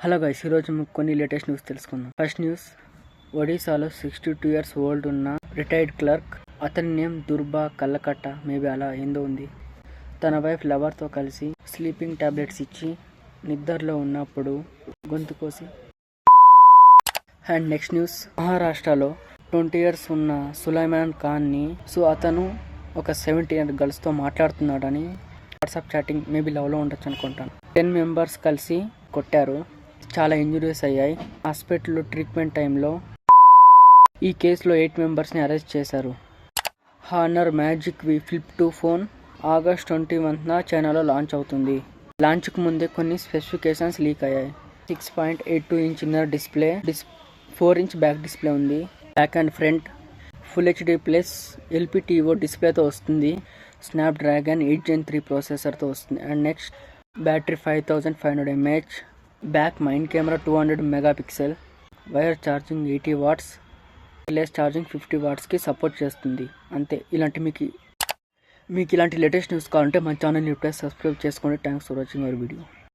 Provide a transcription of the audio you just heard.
Hello guys, ఈరోజు మీకు కొన్ని లేటెస్ట్ న్యూస్ తెలుసుకుందాం. ఫస్ట్ న్యూస్, ఒడిశాలో 62 years ఓల్డ్ ఉన్న రిటైర్డ్ క్లర్క్, అతని నేమ్ దుర్బా కల్లకట్ట, మేబీ అలా ఏందో ఉంది. తన వైఫ్ లవర్తో కలిసి స్లీపింగ్ టాబ్లెట్స్ ఇచ్చి నిద్రలో ఉన్నప్పుడు గొంతు కోసి. అండ్ నెక్స్ట్ న్యూస్, మహారాష్ట్రలో 20 years ఉన్న సులైమాన్ ఖాన్ని అతను ఒక 17 year గర్ల్స్తో మాట్లాడుతున్నాడని వాట్సాప్ చాటింగ్, మేబీ లవ్లో ఉండొచ్చు అనుకుంటాను. 10 members కలిసి కొట్టారు. చాలా ఇంజురీస్ అయ్యాయి. హాస్పిటల్లో ట్రీట్మెంట్ టైంలో ఈ కేసులో 8 members అరెస్ట్ చేశారు. హానర్ మ్యాజిక్ వి ఫ్లిప్ 2 ఫోన్ August 21న చైనాలో లాంచ్ అవుతుంది. లాంచ్కు ముందే కొన్ని స్పెసిఫికేషన్స్ లీక్ అయ్యాయి. 6.82 inch inner display, 4 inch back display ఉంది. Back and front full HD plus LPTO డిస్ప్లేతో వస్తుంది. స్నాప్డ్రాగన్ 8 Gen 3 ప్రాసెసర్తో వస్తుంది. And next, battery 5500 mAh, back main camera 200 megapixel, wire charging 80 watts, wireless charging 50 wattsకి సపోర్ట్ చేస్తుంది. అంతే. మీకు ఇలాంటి లేటెస్ట్ న్యూస్ కావాలంటే మన ఛానల్ని ఇప్పుడే సబ్స్క్రైబ్ చేసుకోండి. Thanks for watching our video.